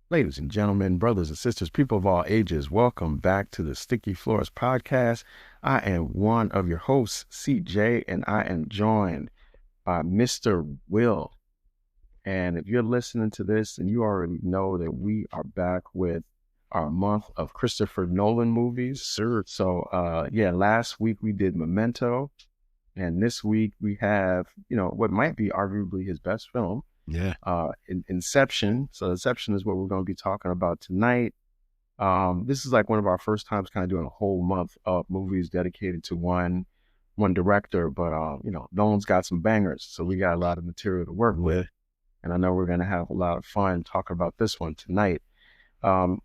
Ladies and gentlemen, brothers and sisters, people of all ages, welcome back to the Sticky Floors podcast. I am one of your hosts, CJ, and I am joined by Mr. Will. And if you're listening to this, and you already know that we are back with our month of Christopher Nolan movies. Sir. So, last week we did Memento, and this week we have, what might be arguably his best film. Yeah. Inception. So Inception is what we're going to be talking about tonight. This is like one of our first times kind of doing a whole month of movies dedicated to one director, but Nolan's got some bangers, so we got a lot of material to work with, and I know we're going to have a lot of fun talking about this one tonight.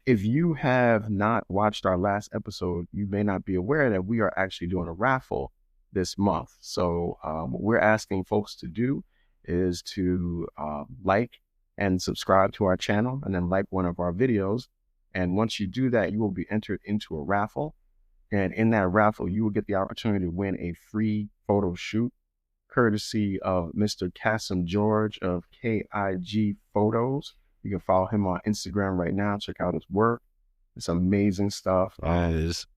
If you have not watched our last episode, you may not be aware that we are actually doing a raffle this month. So what we're asking folks to do is to like and subscribe to our channel, and then like one of our videos. And once you do that, you will be entered into a raffle. And in that raffle, you will get the opportunity to win a free photo shoot, courtesy of Mr. Kasim George of KIG Photos. You can follow him on Instagram right now. Check out his work. It's amazing stuff. That is.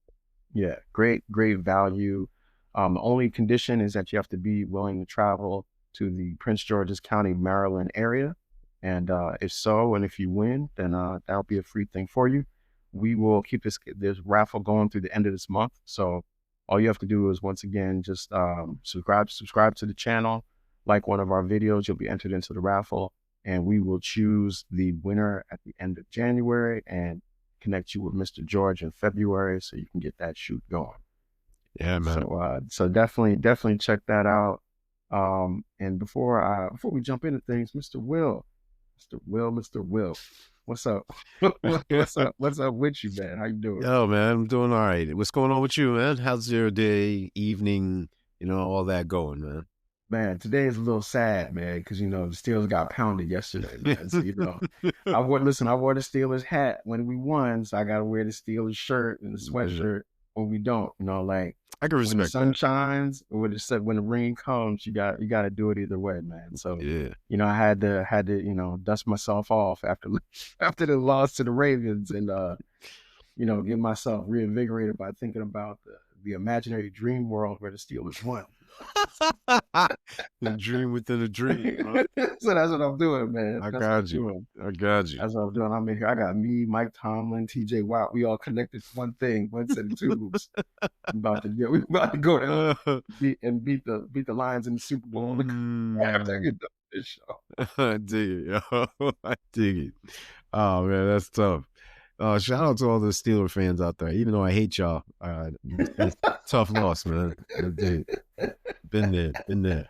Yeah, great value. The only condition is that you have to be willing to travel to the Prince George's County, Maryland area. And if so, and if you win, then that'll be a free thing for you. We will keep this raffle going through the end of this month. So all you have to do is, once again, just subscribe to the channel, like one of our videos. You'll be entered into the raffle, and we will choose the winner at the end of January and connect you with Mr. George in February so you can get that shoot going. Yeah, man. So definitely check that out. And before we jump into things, Mr. Will, what's up? What's up with you, man? How you doing? Yo, man, I'm doing all right. What's going on with you, man? How's your day, evening, all that going, man? Man, today is a little sad, man, because the Steelers got pounded yesterday, man. So I wore the Steelers hat when we won, so I gotta wear the Steelers shirt and the sweatshirt when we don't. I can respect when the sun shines or when the rain comes, you got to do it either way, man. So yeah, I had to dust myself off after the loss to the Ravens, and get myself reinvigorated by thinking about the imaginary dream world where the Steelers won. The dream within a dream. Huh? So that's what I'm doing, man. I got you. That's what I'm doing. I'm in here. I got me, Mike Tomlin, TJ Watt. We all connected to one thing, one set of tubes. We're about to go there and beat the Lions in the Super Bowl. After you do this show. I dig it, yo. I dig it. Oh man, that's tough. Shout out to all the Steeler fans out there. Even though I hate y'all, tough loss, man. Been there.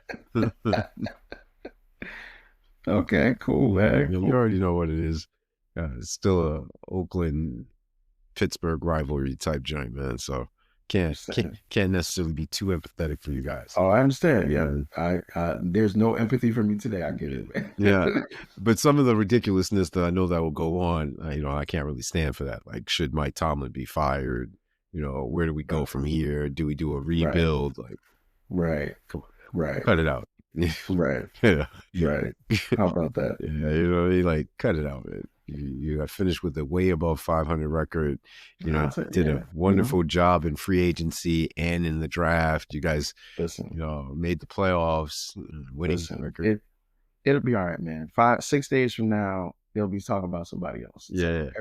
Okay, cool, man. You already know what it is. It's still a Oakland Pittsburgh rivalry type joint, man. So can't necessarily be too empathetic for you guys. Oh, I understand. Yeah, I there's no empathy for me today. I get it, man. Yeah, but some of the ridiculousness that I know that will go on, I can't really stand for that. Like, should Mike Tomlin be fired? Where do we go from here? Do we do a rebuild? Right. Come on, right. Cut it out. Right. Yeah. Right. How about that? Yeah, cut it out, man. You got finished with a way above 500 record. Did a wonderful job in free agency and in the draft. You guys, made the playoffs, winning record. It'll be all right, man. 6 days from now, they'll be talking about somebody else. Yeah. So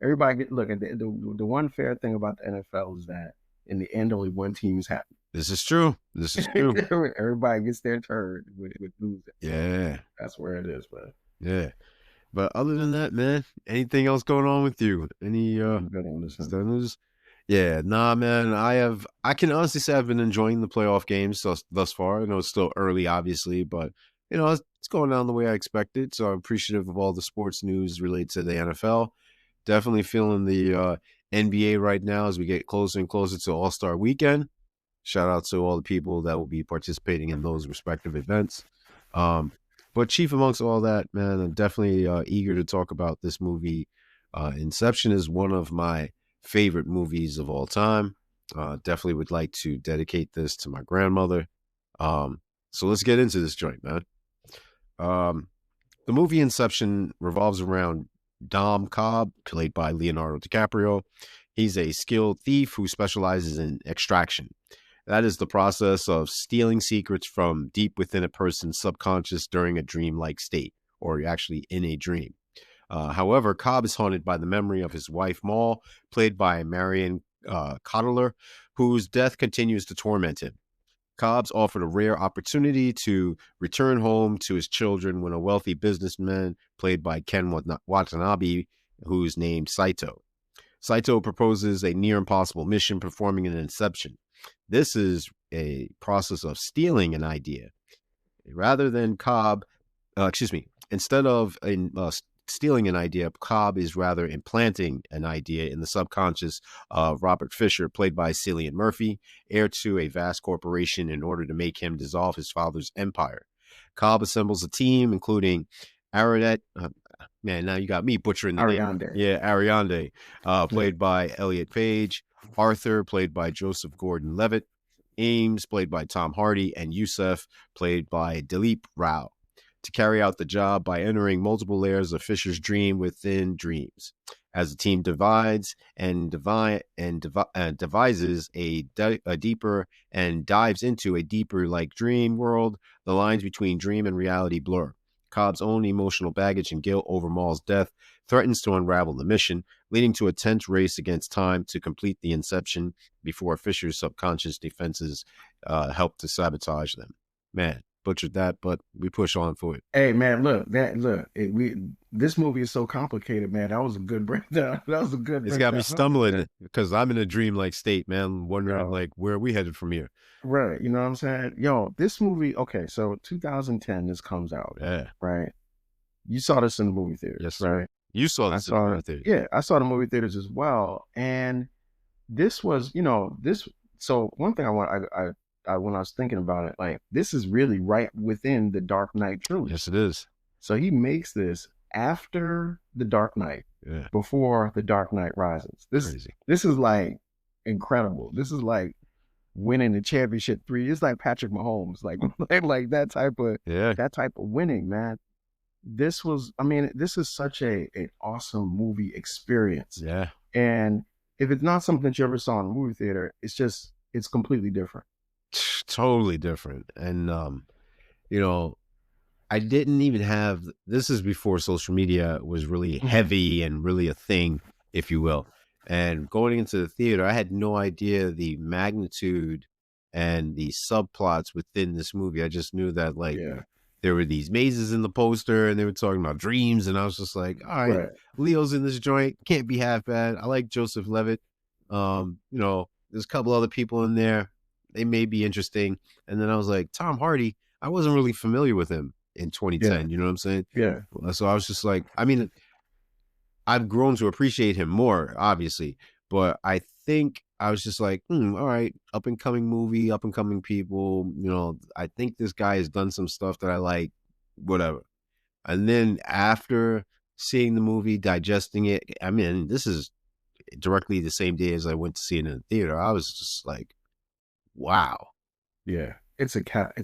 everybody look at the one fair thing about the NFL is that in the end, only one team is happy. This is true. Everybody gets their turn with losing. Yeah. That's where it is, man. Yeah. But other than that, man, anything else going on with you? Any news? Yeah, nah, man. I can honestly say I've been enjoying the playoff games thus far. I know it's still early, obviously, but it's going down the way I expected. So I'm appreciative of all the sports news related to the NFL. Definitely feeling the NBA right now as we get closer and closer to All-Star Weekend. Shout out to all the people that will be participating in those respective events. But chief amongst all that, man, I'm definitely eager to talk about this movie. Inception is one of my favorite movies of all time. Definitely would like to dedicate this to my grandmother. So let's get into this joint, man. The movie Inception revolves around Dom Cobb, played by Leonardo DiCaprio. He's a skilled thief who specializes in extraction. That is the process of stealing secrets from deep within a person's subconscious during a dreamlike state, or actually in a dream. However, Cobb is haunted by the memory of his wife, Maul, played by Marion Cotillard, whose death continues to torment him. Cobb's offered a rare opportunity to return home to his children when a wealthy businessman, played by Ken Watanabe, who's named Saito. Saito proposes a near impossible mission performing an Inception. This is a process of stealing an idea. Rather than Cobb, instead of stealing an idea, Cobb is rather implanting an idea in the subconscious of Robert Fisher, played by Cillian Murphy, heir to a vast corporation, in order to make him dissolve his father's empire. Cobb assembles a team, including Aradet, man, now you got me butchering the name. Yeah, Ariande, played by Elliot Page, Arthur, played by Joseph Gordon-Levitt, Ames, played by Tom Hardy, and Yusuf, played by Dileep Rao, to carry out the job by entering multiple layers of Fisher's dream within dreams. As the team divides and devises a deeper and dives into a deeper like dream world, the lines between dream and reality blur. Cobb's own emotional baggage and guilt over Maul's death threatens to unravel the mission, leading to a tense race against time to complete the Inception before Fisher's subconscious defenses help to sabotage them. Man, butchered that, but we push on for it. Hey man, this movie is so complicated, man. That was a good breakdown. That was a good. It's got me stumbling because I'm in a dream-like state, man. Wondering like where are we headed from here? Right, you know what I'm saying? Yo, this movie. Okay, so 2010, this comes out. Yeah, right. You saw this in the movie theaters, yes, right? You saw this in the movie theaters. Yeah, I saw the movie theaters as well, and this was, this. So one thing when I was thinking about it, like this is really right within the Dark Knight trilogy. Yes, it is. So he makes this after the Dark Knight, before the Dark Knight Rises. This is like incredible. This is like winning the championship 3. It's like Patrick Mahomes, like that type of winning, man. This is such an awesome movie experience. Yeah. And if it's not something that you ever saw in a movie theater, it's completely different. Totally different. And I didn't even have, this is before social media was really heavy and really a thing, if you will. And going into the theater, I had no idea the magnitude and the subplots within this movie. I just knew that there were these mazes in the poster and they were talking about dreams. And I was just like, all right, Leo's in this joint. Can't be half bad. I like Joseph Levitt. There's a couple other people in there. They may be interesting. And then I was like, Tom Hardy, I wasn't really familiar with him in 2010. You know what I'm saying? Yeah. So I was just like, I've grown to appreciate him more, obviously. But I think I was just like, all right, up and coming movie, up and coming people. I think this guy has done some stuff that I like, whatever. And then after seeing the movie, digesting it, this is directly the same day as I went to see it in the theater. I was just like, wow. Yeah, it's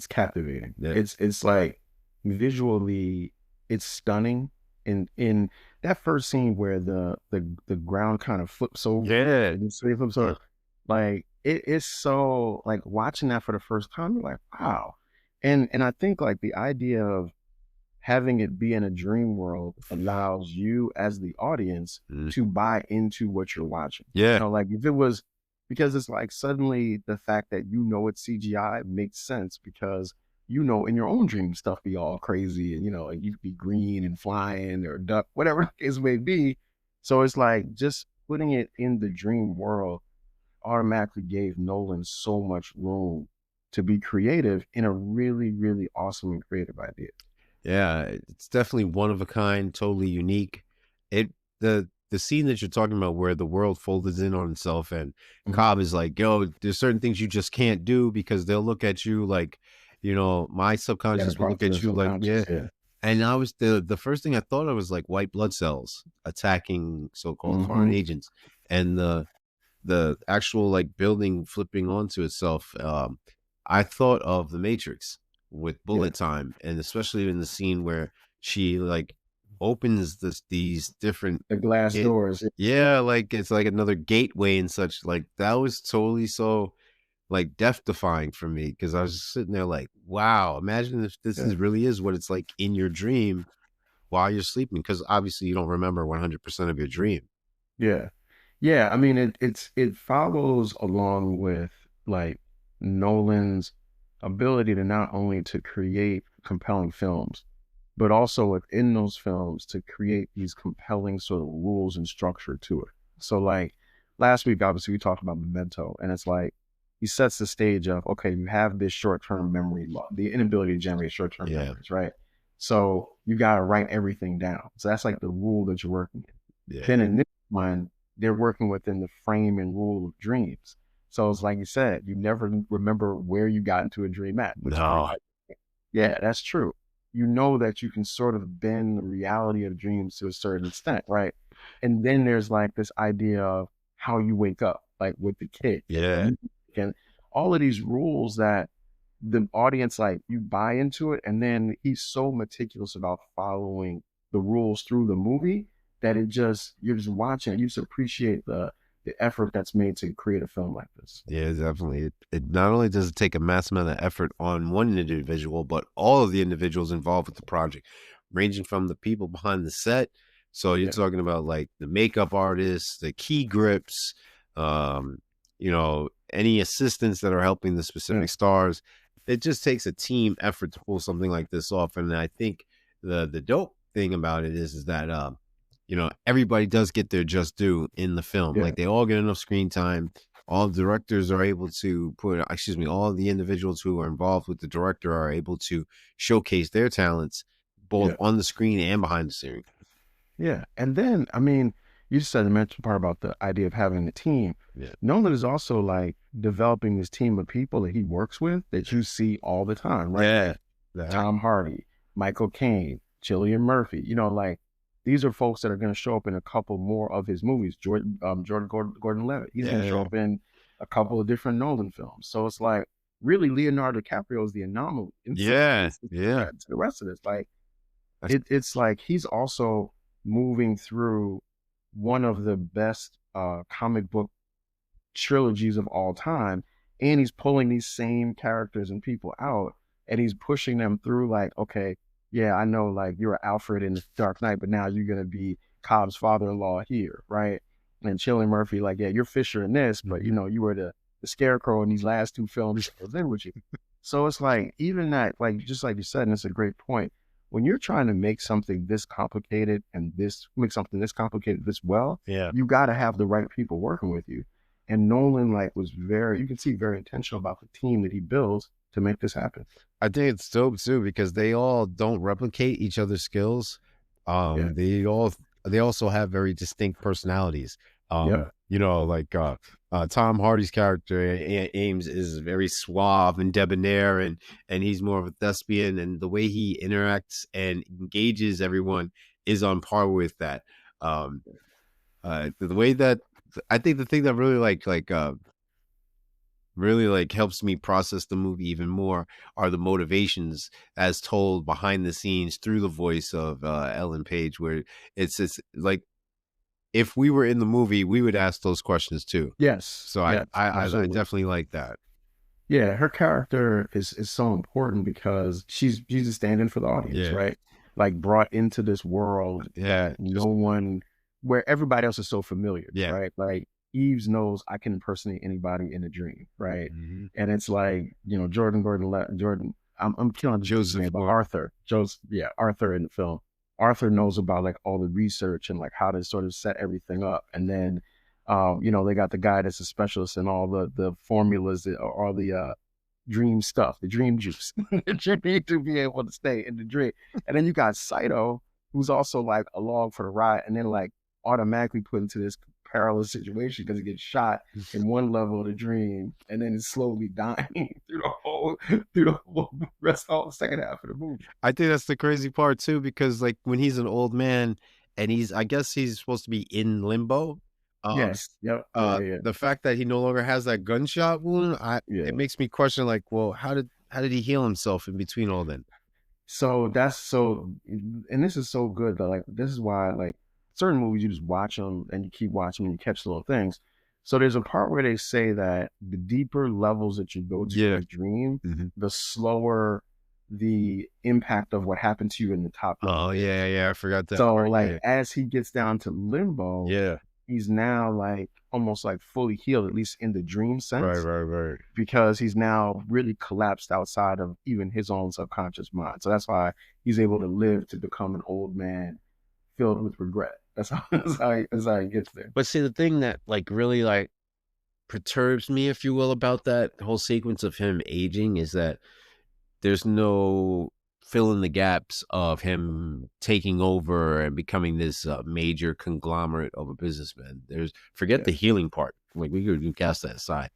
captivating. Yeah. It's like visually, it's stunning. In that first scene where the ground kind of flips over, like it is so, like watching that for the first time, you're like, wow. And I think like the idea of having it be in a dream world allows you as the audience to buy into what you're watching. Yeah, like if it was, because it's like suddenly the fact that it's CGI makes sense, because in your own dream stuff be all crazy and like you could be green and flying or duck, whatever the case may be. So it's like just putting it in the dream world automatically gave Nolan so much room to be creative in a really, really awesome and creative idea. Yeah, it's definitely one of a kind, totally unique. The scene that you're talking about where the world folded in on itself and Cobb is like, yo, there's certain things you just can't do because they'll look at you like, my subconscious will look at you like, yeah. And I was the first thing I thought of was like white blood cells attacking so-called foreign agents, and the actual like building flipping onto itself. I thought of The Matrix with bullet time, and especially in the scene where she like opens these different The glass doors. yeah, like it's like another gateway and such. Like that was totally so like death defying for me because I was just sitting there like, wow, imagine if this Yeah. is really is what it's like in your dream while you're sleeping, because obviously you don't remember 100% of your dream. Yeah. Yeah. I mean, it follows along with like Nolan's ability to not only to create compelling films, but also within those films to create these compelling sort of rules and structure to it. So like last week, obviously we talked about Memento, and it's like he sets the stage of, okay, you have this short-term memory loss, the inability to generate short-term Yeah. memories, right? So you got to write everything down. So that's like the rule that you're working in. Yeah. Then in this one, they're working within the frame and rule of dreams. So it's like you said, you never remember where you got into a dream at, which No. yeah, that's true. You know that you can sort of bend the reality of dreams to a certain extent, right? And then there's like this idea of how you wake up, like with the kid, Yeah. and all of these rules that the audience, like, you buy into it, and then he's so meticulous about following the rules through the movie that it just, you're just watching it, you just appreciate the effort that's made to create a film like this. Yeah, definitely. It not only does it take a mass amount of effort on one individual, but all of the individuals involved with the project, ranging from the people behind the set. So you're Yeah, talking about like the makeup artists, the key grips, um, any assistants that are helping the yeah, specific stars. It just takes a team effort to pull something like this off. And I think the dope thing about it is that everybody does get their just due in the film. yeah, Like they all get enough screen time. All directors are able to all the individuals who are involved with the director are able to showcase their talents both yeah. on the screen and behind the screen. Yeah. And then, I mean, you just said the mentioned part about the idea of having a team. Yeah. Nolan is also like developing this team of people that he works with that you see all the time, right? Yeah. Tom Hardy, Michael Caine, Cillian Murphy, like these are folks that are going to show up in a couple more of his movies. Jordan Gordon Levitt, he's going to show Yeah. up in a couple of different Nolan films. So it's like really Leonardo DiCaprio is the anomaly in some Yeah. cases Yeah. to the rest of this. Like That's- it's like he's also moving through one of the best comic book trilogies of all time, and he's pulling these same characters and people out, and he's pushing them through. Like, okay, yeah, I know, like you're Alfred in the Dark Knight, but now you're gonna be Cobb's father-in-law here, right? And Cillian Murphy, like, yeah, you're Fisher in this, but you were the Scarecrow in these last two films I was in with you. So it's like even that, like just like you said, and it's a great point. When you're trying to make something this complicated and make something this complicated this well, Yeah. you got to have the right people working with you. And Nolan like was you can see very intentional about the team that he builds to make this happen. I think it's dope too because they all don't replicate each other's skills. Yeah. They also have very distinct personalities. Yeah. Like Tom Hardy's character Ames is very suave and debonair, and he's more of a thespian, and the way he interacts and engages everyone is on par with that. The way that I think the thing that really like helps me process the movie even more are the motivations as told behind the scenes through the voice of Ellen Page, where it's like if we were in the movie, we would ask those questions too. Yes. So Yes, I absolutely. definitely like that. Yeah, her character is so important because she's a stand-in for the audience, Yeah. right? Like brought into this world, Yeah. no one where everybody else is so familiar, Yeah. right? Like Eves knows I can impersonate anybody in a dream, right? Mhm. And it's like, Jordan, I'm killing his Joseph name, but Moore. Arthur in the film. Arthur knows about like all the research and like how to sort of set everything up. And then they got the guy that's a specialist in all the formulas that are all the dream stuff, the dream juice that you need to be able to stay in the dream. And then you got Saito, who's also like along for the ride, and then like automatically put into this perilous situation because he gets shot in one level of the dream, and then is slowly dying through the whole rest all the second half of the movie. I think that's the crazy part too, because like when he's an old man and I guess he's supposed to be in limbo. Yes. Yep. Yeah. The fact that he no longer has that gunshot wound, Yeah. it makes me question like, well, how did he heal himself in between all then? So that's so, and this is so good that like this is why like certain movies you just watch them and you keep watching and you catch little things. So there's a part where they say that the deeper levels that you go to in Yeah. the dream, Hmm. the slower the impact of what happened to you in the top Oh level is. yeah, yeah. I forgot that So part. like Yeah, as he gets down to limbo, yeah. he's now like almost like fully healed, at least in the dream Right, sense, right, right. because he's now really collapsed outside of even his own subconscious mind. So that's why he's able to live to become an old man filled with regret. That's how he gets there. But see, the thing that like really like perturbs me, if you will, about that whole sequence of him aging is that there's no fill in the gaps of him taking over and becoming this major conglomerate of a businessman. There's forget Yeah. the healing part. Like we could cast that aside.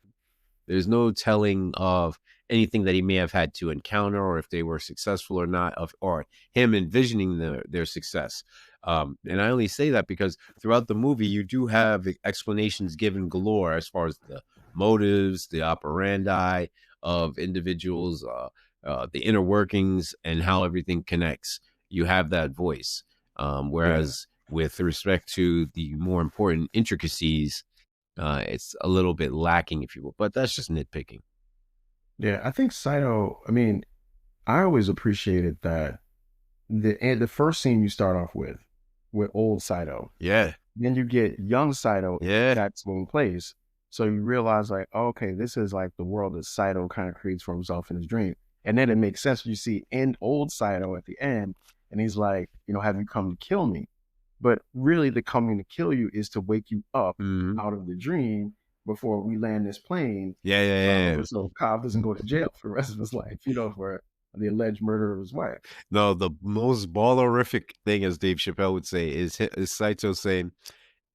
There's no telling of anything that he may have had to encounter, or if they were successful or not, or him envisioning their success. And I only say that because throughout the movie, you do have explanations given galore as far as the motives, the operandi of individuals, the inner workings, and how everything connects. You have that voice. Yeah. Whereas with respect to the more important intricacies, it's a little bit lacking, if you will, but that's just nitpicking. Yeah. I think Saito, I mean, I always appreciated that the first scene you start off with old Saito. Yeah, Then you get young Saito yeah, that's in place. So you realize like, oh, okay, this is like the world that Saito kind of creates for himself in his dream. And then it makes sense. You see in old Saito at the end, and he's like, have you come to kill me? But really the coming to kill you is to wake you up hmm, out of the dream before we land this plane. yeah, yeah, yeah, yeah. So Cobb doesn't go to jail for the rest of his life, for the alleged murder of his wife. No, the most ballerific thing, as Dave Chappelle would say, is Saito saying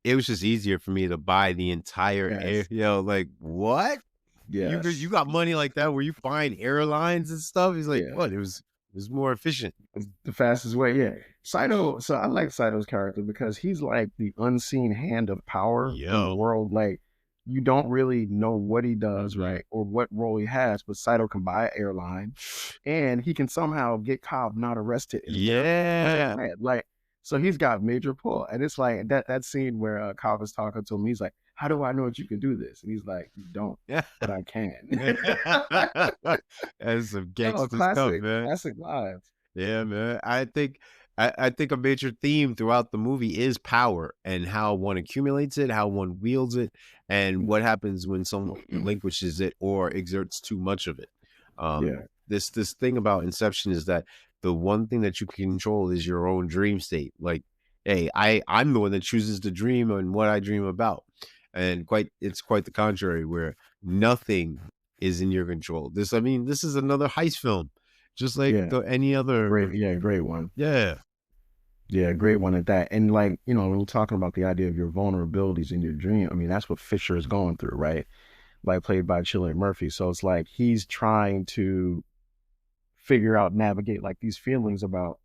it was just easier for me to buy the entire air. Yes. Like what? You Yes. got money like that where you find airlines and stuff? He's like, Yeah. what? It was more efficient. It's the fastest way. Yeah. Saito, so I like Saito's character because he's like the unseen hand of power in the Yo, world. Like you don't really know what he does, right? Or what role he has, but Saito can buy an airline and he can somehow get Cobb not arrested in the airport. yeah, Like, so he's got major pull. And it's like that scene where Cobb is talking to him, he's like, how do I know that you can do this? And he's like, you don't, yeah. but I can. That's some Oh, gangster stuff, classic, man. classic lives. Yeah, man. I think a major theme throughout the movie is power and how one accumulates it, how one wields it, and what happens when someone relinquishes it or exerts too much of it. Yeah. This thing about Inception is that the one thing that you can control is your own dream state. Like, hey, I'm the one that chooses to dream and what I dream about. And it's quite the contrary, where nothing is in your control. I mean, this is another heist film, just like Yeah. any other. Great one. Yeah, Yeah, great one at that. And like, when we're talking about the idea of your vulnerabilities in your dream, I mean, that's what Fisher is going through, right? Like played by Cillian Murphy. So it's like he's trying to figure out, navigate like these feelings about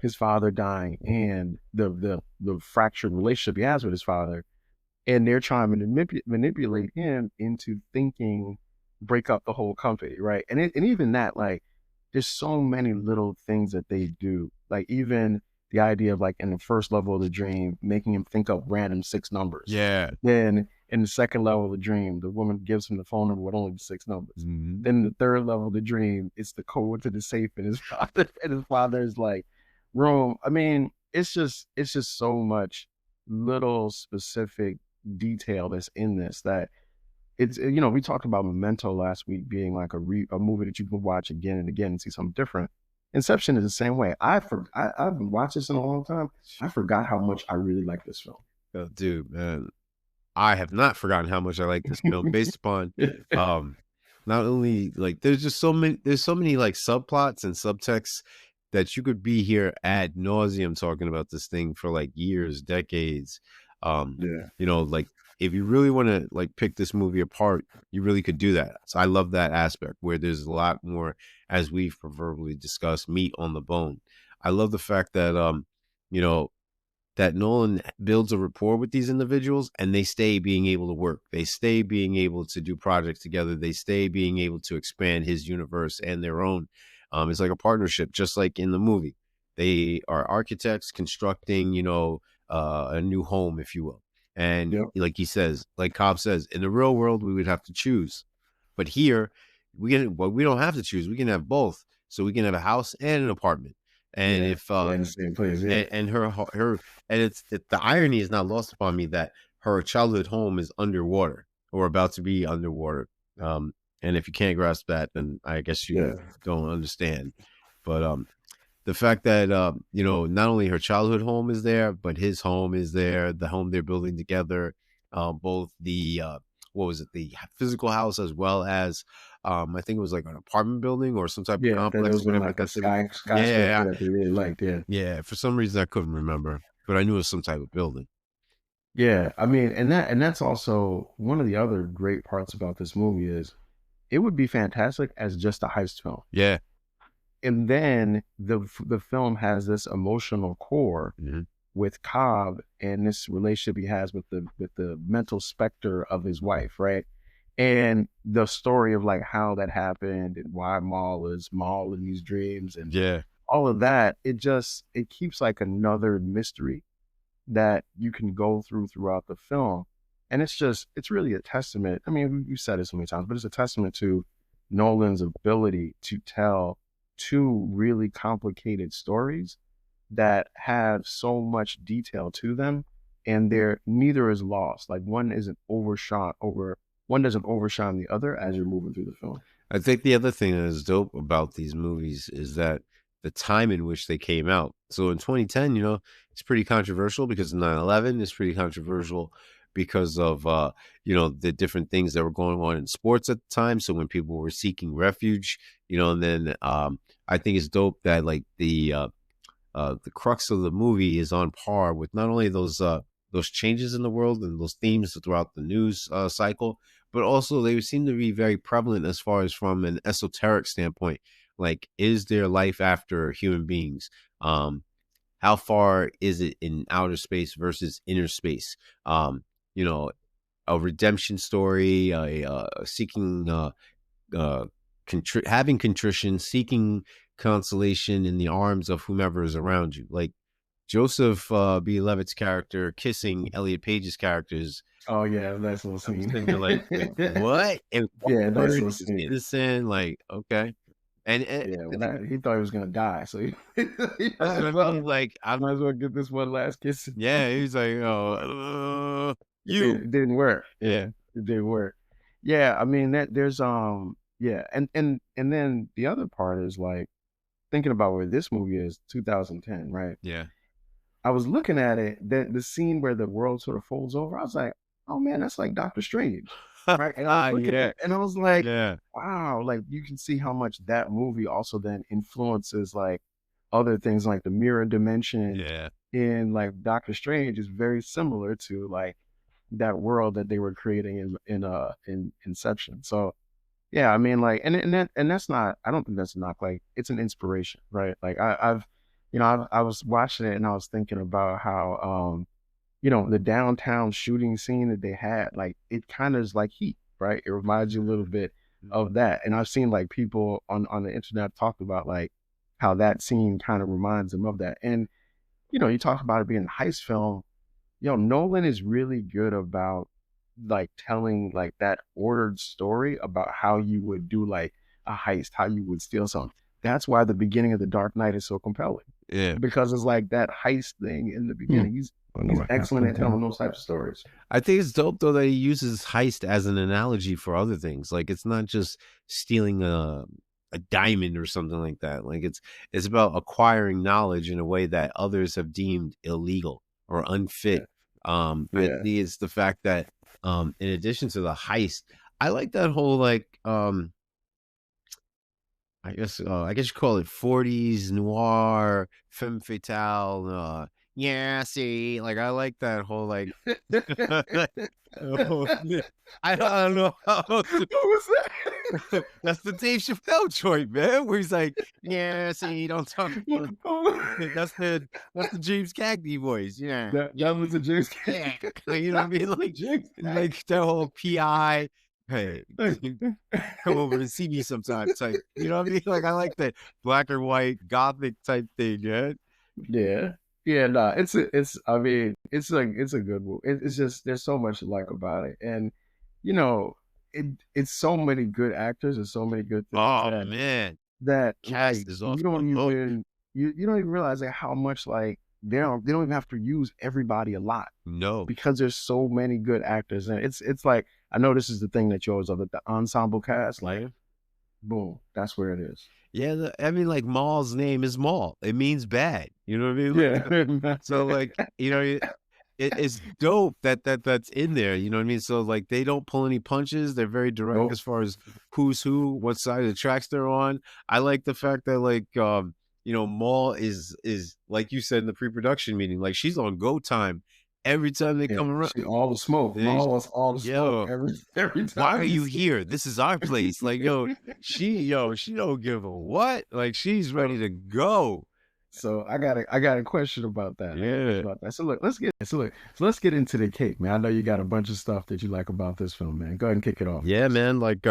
his father dying and the fractured relationship he has with his father. And they're trying to manipulate him into thinking, break up the whole company, right? And even that, like, there's so many little things that they do. Like even the idea of like in the first level of the dream, making him think up random six numbers. yeah. Then in the second level of the dream, the woman gives him the phone number with only the six numbers. Mhm. Then the third level of the dream, it's the code to the safe in his father and his father's like room. I mean, it's just so much little specific detail that's in this that we talked about Memento last week being like a movie that you can watch again and again and see something different. Inception is the same way. I've been watching this in a long time. I forgot how much I really like this film. Oh, dude, man, I have not forgotten how much I like this film based upon not only like there's so many like subplots and subtexts that you could be here ad nauseum talking about this thing for like years, decades. Yeah. Like if you really want to like pick this movie apart, you really could do that. So I love that aspect where there's a lot more, as we've proverbially discussed, meat on the bone. I love the fact that you know, that Nolan builds a rapport with these individuals and they stay being able to work. They stay being able to do projects together. They stay being able to expand his universe and their own It's like a partnership, just like in the movie. They are architects constructing, a new home, if you will. And Yep. like he says, like Cobb says, in the real world, we would have to choose. But here, we don't have to choose. We can have both. So we can have a house and an apartment. And Yeah. if Yeah, in the same place. Yeah. and her and the irony is not lost upon me that her childhood home is underwater or about to be underwater. And if you can't grasp that, then I guess you Yeah. don't understand. But the fact that not only her childhood home is there, but his home is there, the home they're building together, both the what was it, the physical house as well as I think it was like an apartment building or some type of Yeah. That it complex, was in whatever like a that they were. skyscraper Yeah, that they really liked. Yeah. yeah. For some reason I couldn't remember, but I knew it was some type of building. Yeah. I mean, and that's also one of the other great parts about this movie is it would be fantastic as just a heist film. Yeah. And then the film has this emotional core Mm-hmm. with Cobb and this relationship he has with the mental specter of his wife, right? And the story of like how that happened and why Maul is Maul in these dreams and Yeah. all of that, it keeps like another mystery that you can go throughout the film. And it's really a testament. I mean, you said it so many times, but it's a testament to Nolan's ability to tell two really complicated stories that have so much detail to them, and they're neither is lost. Like one doesn't overshine the other as you're moving through the film. I think the other thing that is dope about these movies is that the time in which they came out. So in 2010, it's pretty controversial because of 9/11. It's pretty controversial because of the different things that were going on in sports at the time. So when people were seeking refuge, and then I think it's dope that like the crux of the movie is on par with not only those changes in the world and those themes throughout the news cycle, but also they seem to be very prevalent as far as from an esoteric standpoint. Like, is there life after human beings? How far is it in outer space versus inner space? You know, a redemption story, seeking uh, having contrition, seeking consolation in the arms of whomever is around you. Like Joseph B. Levitt's character kissing Elliot Page's characters. Oh yeah, nice little I'm scene. sitting there like, wait, what? And Yeah, nice little is scene. innocent. Like, okay. And Yeah, well, he thought he was gonna die, so he I mean, like, I might as well get this one last kiss. yeah, he's like, you, It didn't work. yeah, It didn't work. Yeah, I mean that there's yeah, and then the other part is like thinking about where this movie is, 2010, right? yeah, I was looking at it, the scene where the world sort of folds over. I was like, oh man, that's like Doctor Strange, right? And I was looking yeah, at, and I was like, yeah, wow, like you can see how much that movie also then influences like other things like the mirror dimension yeah, in like Doctor Strange is very similar to like that world that they were creating in Inception. So yeah, I mean like and that's not, I don't think that's a knock, like it's an inspiration, right? Like I've I was watching it and I was thinking about how the downtown shooting scene that they had, like it kind of is like Heat, right? It reminds you a little bit of that. And I've seen like people on the internet talk about like how that scene kind of reminds them of that. And you talk about it being a heist film. Nolan is really good about like telling like that ordered story about how you would do like a heist, how you would steal something. That's why the beginning of The Dark Knight is so compelling, yeah. because it's like that heist thing in the beginning. He's excellent at telling those types of stories. I think it's dope though that he uses heist as an analogy for other things. Like it's not just stealing a diamond or something like that. Like it's about acquiring knowledge in a way that others have deemed illegal or unfit. I think it's the fact that in addition to the heist, I like that whole like I guess you call it 40s noir femme fatale. Yeah, see, like I like that whole like I don't know how What was that? that's the Dave Chappelle joint, man, where he's like, yeah, see, don't talk. That's the James Cagney voice, That was a James yeah, Cagney. you know what I mean, like James like that whole PI hey, come over and see me sometime type. You know what I mean? Like I like that black or white gothic type thing, yeah. Yeah. Yeah, no, I mean, it's a good movie. It's just there's so much to like about it. And you know, it's so many good actors and so many good things Oh that man, like cast is off you the don't hook. even you don't even realize like how much like they don't even have to use everybody a lot No. because there's so many good actors. And it's like I know this is the thing that you always love, the ensemble cast, like Yeah. boom, that's where it is. Yeah, I mean, like Maul's name is Maul. It means bad. You know what I mean? Yeah. So like, it's dope that's in there. You know what I mean? So like, they don't pull any punches. They're very direct as Nope. far as who's who, what side of the tracks they're on. I like the fact that like, Maul is like you said in the pre-production meeting, like she's on go time every time they Yeah. come around. She all the smoke. They, Maul wants all the smoke yo, every why are time you you see. here? This is our place. Like, she don't give a what. Like, she's ready to go. So I got a question about that. I got a Yeah. question about that. So let's get into the cake, man. I know you got a bunch of stuff that you like about this film, man. Go ahead and kick it off Yeah, for us. man. Like,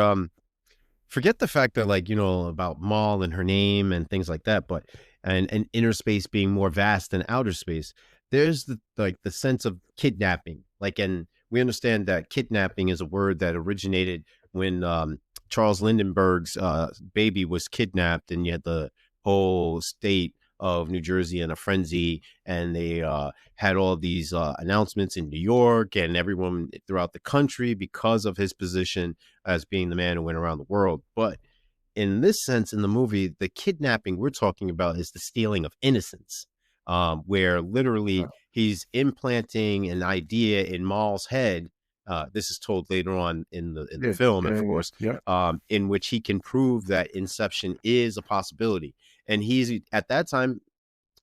forget the fact that like, about Maul and her name and things like that, but and inner space being more vast than outer space. There's the sense of kidnapping. Like, and we understand that kidnapping is a word that originated when Charles Lindbergh's baby was kidnapped, and you had the whole state of New Jersey in a frenzy, and they had all these announcements in New York and everyone throughout the country because of his position as being the man who went around the world. But in this sense, in the movie, the kidnapping we're talking about is the stealing of innocence, where literally he's implanting an idea in Maul's head. This is told later on in the Yeah, film, of yeah, yeah, course, yeah. in which he can prove that Inception is a possibility. And he's at that time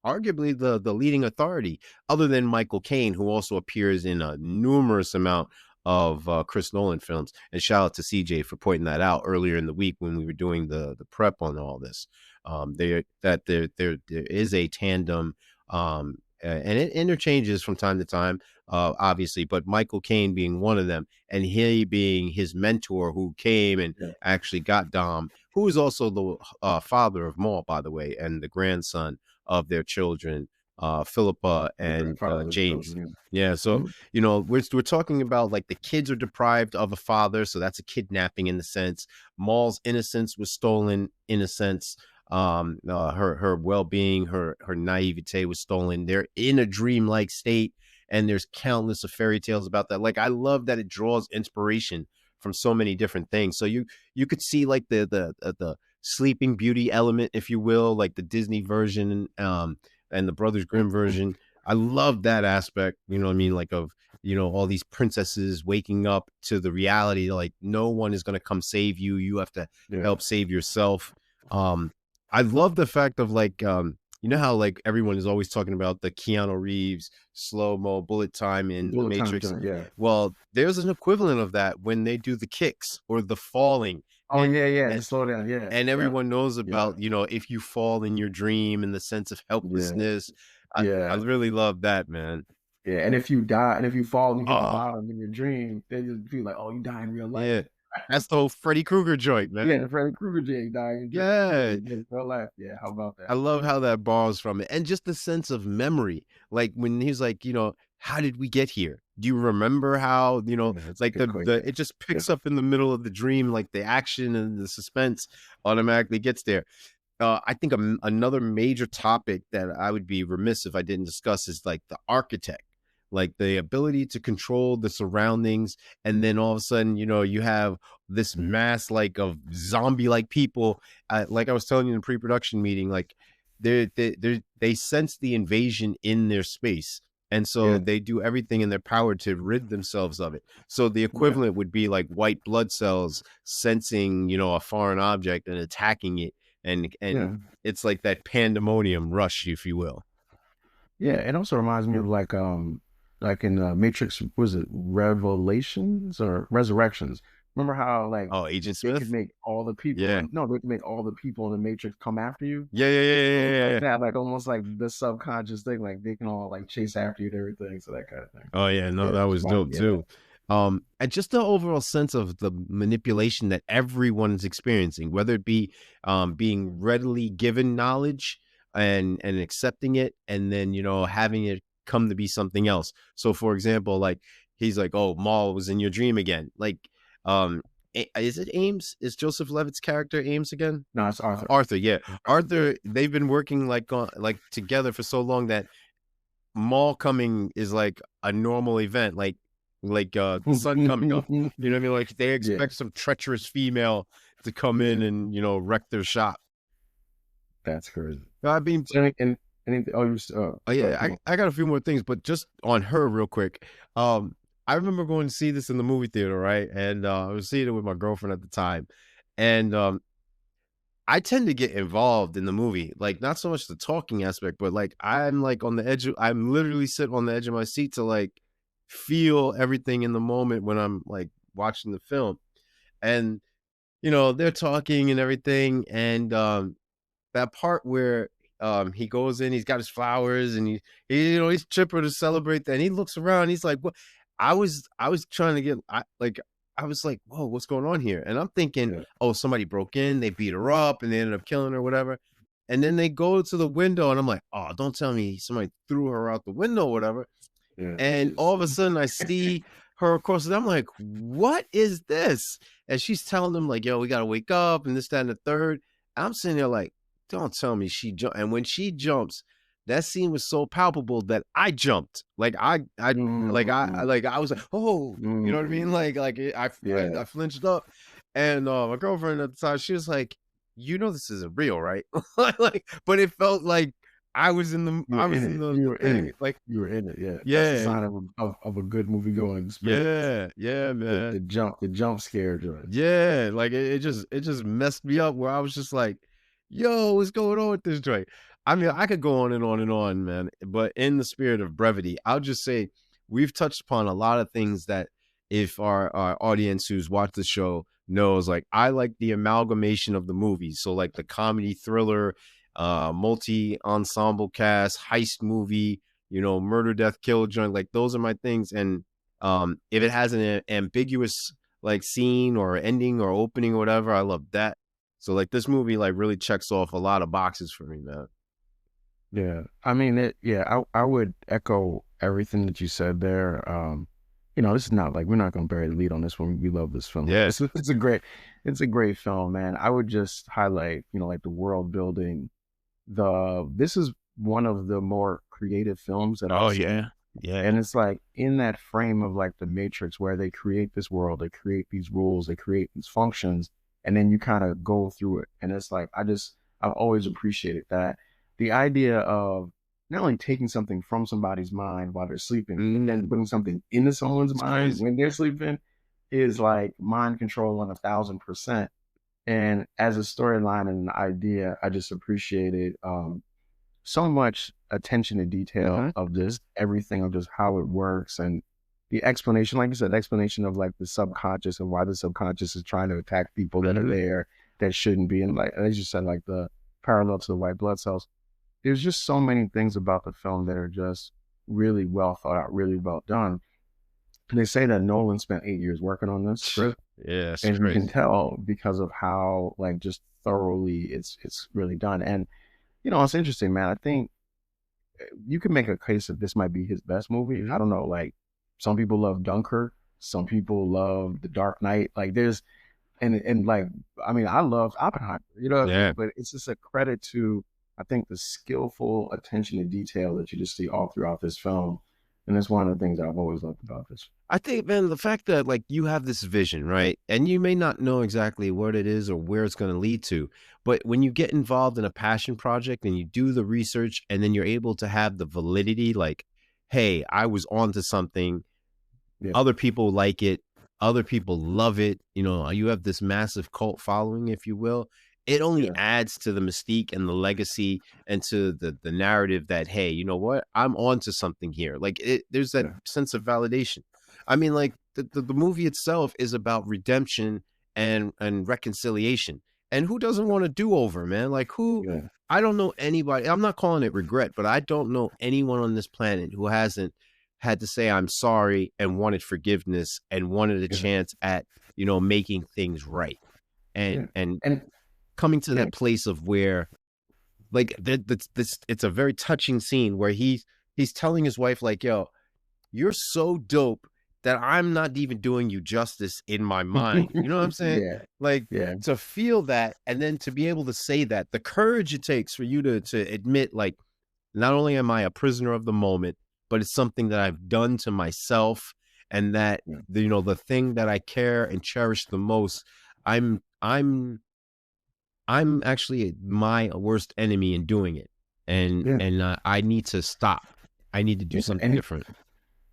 arguably the leading authority, other than Michael Caine, who also appears in a numerous amount of Chris Nolan films. And shout out to CJ for pointing that out earlier in the week when we were doing the prep on all this. There is a tandem, and it interchanges from time to time, obviously, but Michael Caine being one of them, and he being his mentor who came and Yeah. actually got Dom, who is also the father of Maul, by the way, and the grandson of their children, Philippa The and grandfather of the James. children, Yeah, yeah. so we're talking about like the kids are deprived of a father, so that's a kidnapping in the sense. Maul's innocence was stolen in a sense. Her well-being, her naivete was stolen. They're in a dreamlike state, and there's countless of fairy tales about that. Like, I love that it draws inspiration from so many different things. So you could see like the Sleeping Beauty element, if you will, like the Disney version, and the Brothers Grimm version. I love that aspect, you know what I mean? Like, of, all these princesses waking up to the reality, like no one is going to come save you. You have to Yeah. help save yourself. I love the fact of like, you know how like everyone is always talking about the Keanu Reeves slow-mo bullet time in The Bullet time Matrix. joint, yeah. Well, there's an equivalent of that when they do the kicks or the falling. Oh yeah, yeah. And, Just slow down, yeah. and Yeah. everyone knows Yeah. about, if you fall in your dream and the sense of helplessness. I Yeah. really love that, man. Yeah. And if you die and if you fall and you hit the Oh, bottom in your dream, then you feel like, oh, you die in real life. yeah. That's the whole Freddy Krueger joint, man. Yeah, the Freddy Krueger J dying. Yeah. Real life. Yeah, how about I that? love how that borrows from it. And just the sense of memory. Like when he's like, how did we get here? Do you remember how, That's a like good question. it just picks up in the middle of the dream, like the action and the suspense automatically gets there. I think another major topic that I would be remiss if I didn't discuss is like the architect, like the ability to control the surroundings. And then all of a sudden, you have this mass like of zombie like people. Like I was telling you in the pre-production meeting, like they sense the invasion in their space. And so Yeah. they do everything in their power to rid themselves of it. So the equivalent would be like white blood cells sensing, a foreign object and attacking it. And Yeah. it's like that pandemonium rush, if you will. Yeah. It also reminds me of like in Matrix, was it Revelations or Resurrections? Remember how like Oh, Agent they Smith? could make all the people Yeah. no, they could make all the people in the Matrix come after you. Yeah. Yeah, like almost like the subconscious thing, like they can all like chase after you and everything, so that kind of thing. Oh yeah, no, Yeah, that it's was fun. dope Yeah. too. And just the overall sense of the manipulation that everyone is experiencing, whether it be being readily given knowledge and accepting it, and then having it come to be something else. So, for example, like he's like, "Oh, Maul was in your dream again." Like, um, is it Ames? Is Joseph Levitt's character Ames again? No, it's Arthur. Arthur, yeah, Arthur. They've been working like together for so long that Maul coming is like a normal event, like the sun coming up. You know what I mean? Like they expect some treacherous female to come in and wreck their shop. That's crazy. I mean, I got a few more things, but just on her real quick. I remember going to see this in the movie theater, right? And I was seeing it with my girlfriend at the time, and I tend to get involved in the movie, like not so much the talking aspect, but like I'm like on the edge. I'm literally sitting on the edge of my seat to like feel everything in the moment when I'm like watching the film, and they're talking and everything, and that part where he goes in, he's got his flowers, and he's chipper to celebrate that, and he looks around, he's like, what? I was trying to get I was like, whoa, what's going on here? And I'm thinking, oh, somebody broke in, they beat her up, and they ended up killing her, whatever. And then they go to the window, and I'm like, oh, don't tell me somebody threw her out the window, whatever. And all of a sudden I see her across the, I'm like, what is this? And she's telling them like, yo, we got to wake up and this, that, and the third. I'm sitting there like, don't tell me she jumped. And when she jumps, that scene was so palpable that I jumped. Like I was like, oh, you know what I mean? I flinched up, and my girlfriend at the time, she was like, this isn't real, right? But it felt like I was in the, you were in it. Like you were in it. Yeah. Yeah. That's a sign of a good movie going experience. Yeah, man. The jump scare joint. Yeah. Like it just messed me up where I was just like, yo, what's going on with this joint? I mean, I could go on and on and on, man, but in the spirit of brevity, I'll just say we've touched upon a lot of things that if our audience who's watched the show knows, like I like the amalgamation of the movies. So like the comedy thriller, multi-ensemble cast, heist movie, murder, death, kill joint, like those are my things. And if it has an ambiguous like scene or ending or opening or whatever, I love that. So like this movie like really checks off a lot of boxes for me, man. Yeah. I mean, I would echo everything that you said there. This is not like, we're not going to bury the lead on this one. We love this film. Yeah. It's a great film, man. I would just highlight, like the world building. This is one of the more creative films that I've seen. Yeah. And it's like in that frame of like the Matrix where they create this world, they create these rules, they create these functions, and then you kind of go through it. And it's like, I've always appreciated that. The idea of not only taking something from somebody's mind while they're sleeping and then putting something into someone's mind when they're sleeping is like mind control on 1,000%. And as a storyline and an idea, I just appreciated so much attention to detail of this, everything of just how it works, and the explanation, like you said, explanation of like the subconscious and why the subconscious is trying to attack people that are there that shouldn't be. And like, as you said, like the parallel to the white blood cells. There's just so many things about the film that are just really well thought out, really well done. And they say that Nolan spent 8 years working on this script. Yeah, and you can tell because of how like just thoroughly it's really done. And it's interesting, man. I think you can make a case that this might be his best movie. I don't know, like some people love Dunkirk, some people love The Dark Knight. Like there's and like, I mean, I love Oppenheimer, but it's just a credit to, I think, the skillful attention to detail that you just see all throughout this film. And it's one of the things that I've always loved about this. I think, man, the fact that like you have this vision, right? And you may not know exactly what it is or where it's going to lead to, but when you get involved in a passion project and you do the research and then you're able to have the validity, like, hey, I was onto something. Yeah. Other people like it. Other people love it. You have this massive cult following, if you will. It only adds to the mystique and the legacy and to the narrative that, hey, you know what? I'm onto something here. Like there's that sense of validation. I mean, like the movie itself is about redemption and reconciliation. And who doesn't want a do-over, man? Like I don't know anybody. I'm not calling it regret, but I don't know anyone on this planet who hasn't had to say I'm sorry and wanted forgiveness and wanted a chance at, you know, making things right. And coming to that place of where, like, this it's a very touching scene where he's telling his wife, like, yo, you're so dope that I'm not even doing you justice in my mind. You know what I'm saying? To feel that, and then to be able to say that, the courage it takes for you to admit, like, not only am I a prisoner of the moment, but it's something that I've done to myself, and that you know, the thing that I care and cherish the most, I'm actually my worst enemy in doing it, and I need to stop. I need to do something different.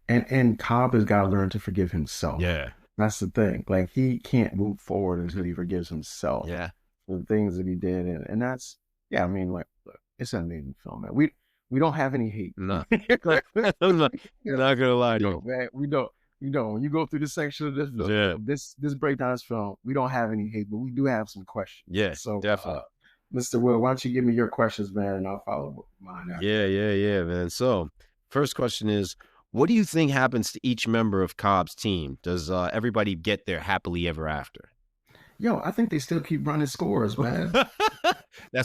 And Cobb has got to learn to forgive himself. Yeah, that's the thing. Like, he can't move forward until he forgives himself. Yeah, for the things that he did, and that's I mean, like, look, it's an amazing film, man. We don't have any hate. No, I'm not gonna lie to you, man. We don't. You know, when you go through this section of this this breakdown of this film, we don't have any hate, but we do have some questions. Yeah, so definitely. Mr. Will, why don't you give me your questions, man, and I'll follow mine after. Yeah, man. So, first question is, what do you think happens to each member of Cobb's team? Does everybody get there happily ever after? Yo, I think they still keep running scores, man. I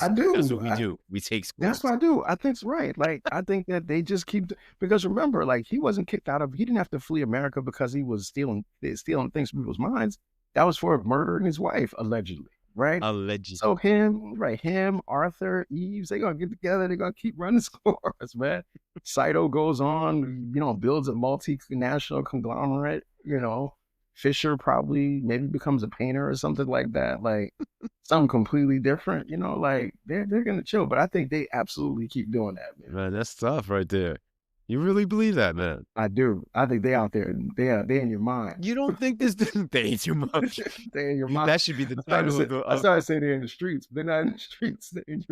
do. That's what we do. We take scores. That's what I do. I think it's right. Like, I think that they just keep, because remember, like, he wasn't kicked out of, he didn't have to flee America because he was stealing things from people's minds. That was for murdering his wife, allegedly. Right? Allegedly. So him, Arthur, Eves, they're going to get together. They're going to keep running scores, man. Saito goes on, you know, builds a multinational conglomerate, you know. Fisher probably maybe becomes a painter or something like that, like something completely different, you know, like they're gonna chill. But I think they absolutely keep doing that, man. Man, that's tough right there. You really believe that, man? I do. I think they out there. They in your mind. You don't think this? They ain't your mind. They in your mind. That should be the title. I started saying they're in the streets, but they're not in the streets. They're in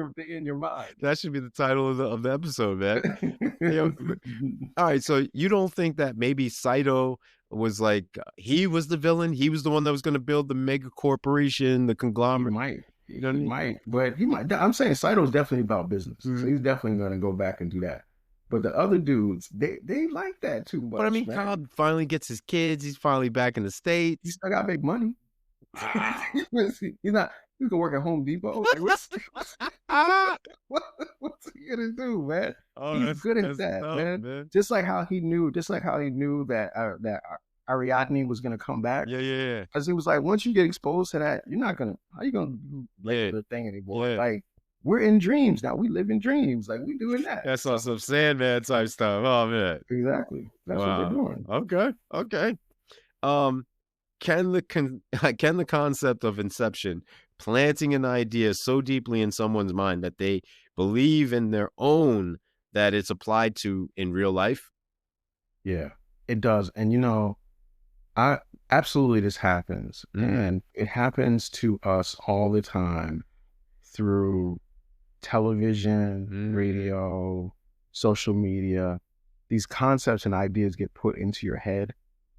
your mind. That should be the title of the episode, man. All right, so you don't think that maybe Saito was like, he was the villain? He was the one that was going to build the mega corporation, the conglomerate. He might, but he might. I'm saying Saito's definitely about business, so he's definitely going to go back and do that. But the other dudes, they like that too much. But I mean, Cobb finally gets his kids. He's finally back in the States. He's still got to make money. He's not. You can work at Home Depot. Like, what's he gonna do, man? He's good at that, tough, man. Just like how he knew that that Ariadne was gonna come back. Yeah. Because he was like, once you get exposed to that, you're not gonna. How you gonna do the thing anymore? Yeah. Like, we're in dreams now. We live in dreams. Like, we doing that. That's on some Sandman type stuff. Oh man. Exactly. That's what they're doing. Okay. Can the concept of Inception, planting an idea so deeply in someone's mind that they believe in their own that it's applied to in real life? Yeah, it does. And you know, absolutely this happens. And it happens to us all the time through television, radio, social media. These concepts and ideas get put into your head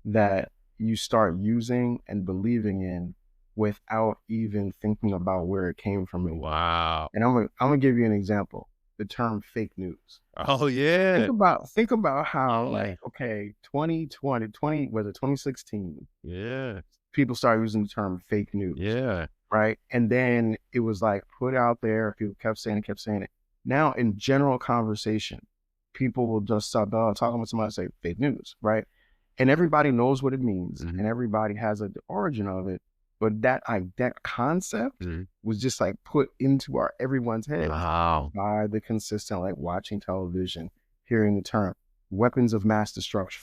that you start using and believing in without even thinking about where it came from. Wow. And I'm gonna give you an example. The term fake news. Oh yeah. Think about how, like, okay, 2016. Yeah. People started using the term fake news. Yeah. Right. And then it was like put out there. People kept saying it. Now in general conversation, people will just start talking with somebody and say fake news, right? And everybody knows what it means, and everybody has the origin of it. But that concept was just like put into everyone's head by the consistent, like, watching television, hearing the term weapons of mass destruction.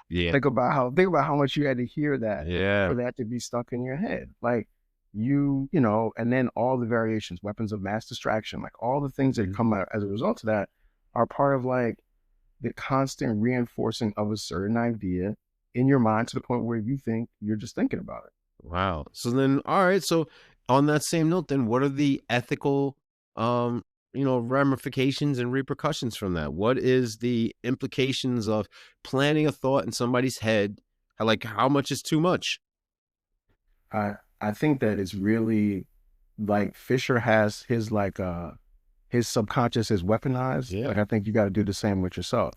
Yeah. Think about how much you had to hear that for that to be stuck in your head. Like, you know, and then all the variations, weapons of mass distraction, like all the things that come out as a result of that are part of, like, the constant reinforcing of a certain idea in your mind to the point where you think you're just thinking about it. Wow. So then, all right. So on that same note, then what are the ethical, ramifications and repercussions from that? What is the implications of planting a thought in somebody's head? Like, how much is too much? I think that it's really, like, Fisher has his subconscious is weaponized. Yeah. Like, I think you got to do the same with yourself.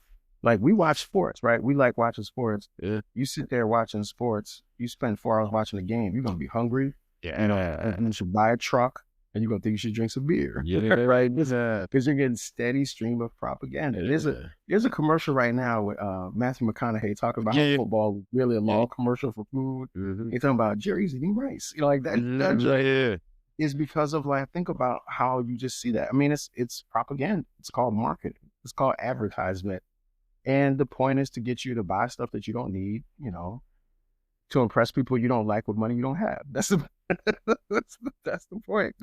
Like we watch sports, right? We like watching sports. Yeah. You sit there watching sports, you spend 4 hours watching a game, you're gonna be hungry. Yeah. You know, and you should buy a truck and you're gonna think you should drink some beer. Yeah. Right? Because you're getting steady stream of propaganda. There's a commercial right now with Matthew McConaughey talking about how football is really a long commercial for food. He's talking about Jerry's eating rice. You know, like that is because of like, think about how you just see that. I mean, it's propaganda. It's called marketing. It's called advertisement. And the point is to get you to buy stuff that you don't need, you know, to impress people you don't like with money you don't have. That's the that's the point.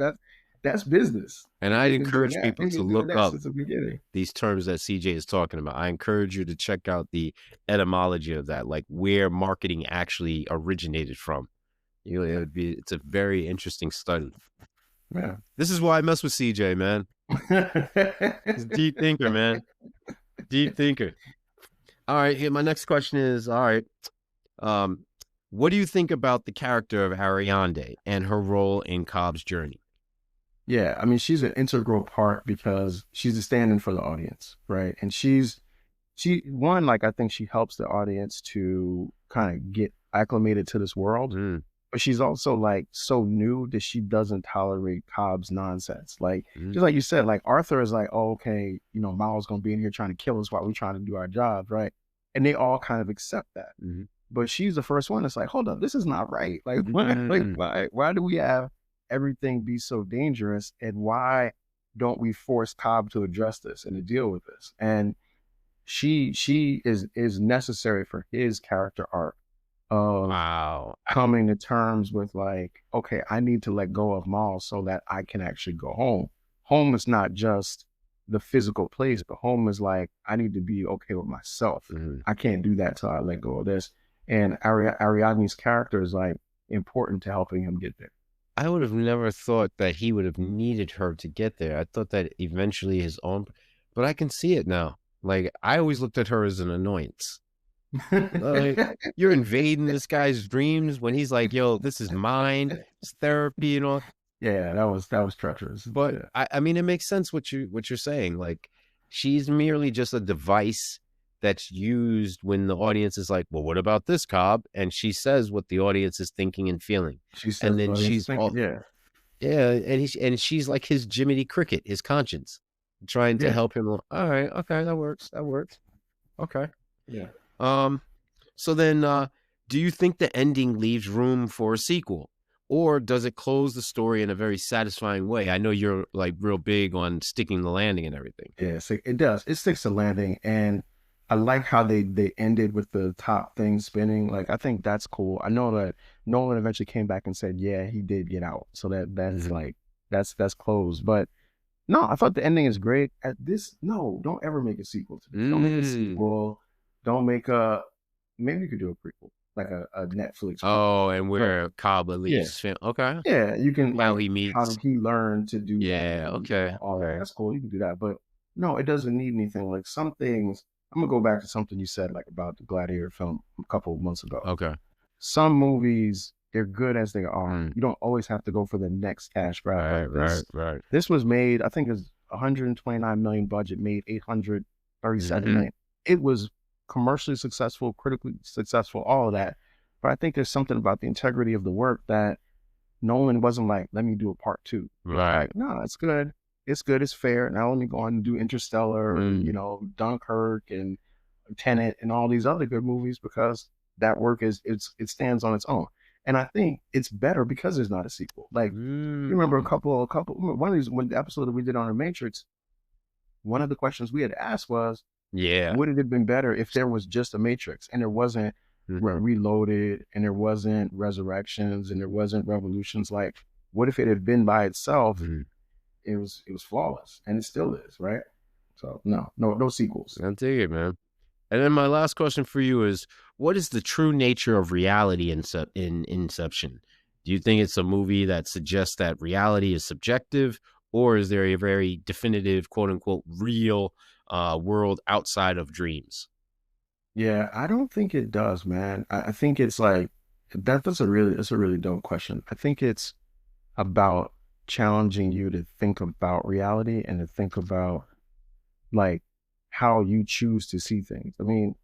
That's business. And I encourage people to look up these terms that CJ is talking about. I encourage you to check out the etymology of that, like where marketing actually originated from. You know, it's a very interesting study. Yeah. This is why I mess with CJ, man. He's a deep thinker, man. Deep thinker. All right, here my next question is, all right, what do you think about the character of Ariadne and her role in Cobb's journey? Yeah, I mean, she's an integral part because she's a stand-in for the audience, right? And she like, I think she helps the audience to kind of get acclimated to this world. But she's also like so new that she doesn't tolerate Cobb's nonsense. Like, just like you said, like Arthur is like, oh, okay, you know, Miles gonna be in here trying to kill us while we're trying to do our jobs, right? And they all kind of accept that. But she's the first one that's like, hold up, this is not right. Like, why do we have everything be so dangerous? And why don't we force Cobb to address this and to deal with this? And she is necessary for his character arc of coming to terms with like, okay, I need to let go of Miles so that I can actually go home. Home is not just the physical place, but home is like, I need to be okay with myself. I can't do that till I let go of this. And Ariadne's character is like important to helping him get there. I would have never thought that he would have needed her to get there. I thought that eventually his own, but I can see it now. Like, I always looked at her as an annoyance. Like, you're invading this guy's dreams when he's like, yo, this is mine, it's therapy and all. Yeah, that was treacherous. But yeah. I mean, it makes sense what you're saying. Like, she's merely just a device that's used when the audience is like, well, what about this, Cobb? And she says what the audience is thinking and feeling. She says, and then she's and she's like his Jiminy Cricket, his conscience, trying to help him. All right, okay, that works. Okay. Yeah. So then, do you think the ending leaves room for a sequel, or does it close the story in a very satisfying way? I know you're like real big on sticking the landing and everything. Yeah, it does. It sticks the landing, and I like how they ended with the top thing spinning. Like, I think that's cool. I know that Nolan eventually came back and said, yeah, he did get out. So that's like, that's closed. But no, I thought the ending is great. Don't ever make a sequel to this. Don't make a sequel. Don't make maybe you could do a prequel, like a Netflix. Oh, and where Cobb at least. Yeah. Okay. Yeah, you can. How he meets. How did he learn to do? Yeah. Okay. All that. That's cool. You can do that, but no, it doesn't need anything. Like, some things. I'm gonna go back to something you said, like about the Gladiator film a couple of months ago. Okay. Some movies, they're good as they are. You don't always have to go for the next cash grab. Right. This was made, I think, it's 129 million budget, made 837 million. It was commercially successful, critically successful, all of that. But I think there's something about the integrity of the work that Nolan wasn't like, let me do a part 2. Right. Like, no, it's good. It's good. It's fair. Now let me go on and do Interstellar and, you know, Dunkirk and Tenet and all these other good movies, because that work it stands on its own. And I think it's better because there's not a sequel. Like, you remember one of these, when the episode that we did on The Matrix, one of the questions we had asked was, would it have been better if there was just a Matrix and there wasn't Reloaded and there wasn't Resurrections and there wasn't Revolutions? Like, what if it had been by itself? It was flawless, and it still is, right? So no sequels. I'll take it, man. And then my last question for you is, what is the true nature of reality in Inception? Do you think it's a movie that suggests that reality is subjective, or is there a very definitive, quote unquote, real world outside of dreams? Yeah, I don't think it does, man. I think it's like that's a really dope question. I think it's about challenging you to think about reality and to think about, like, how you choose to see things. I mean,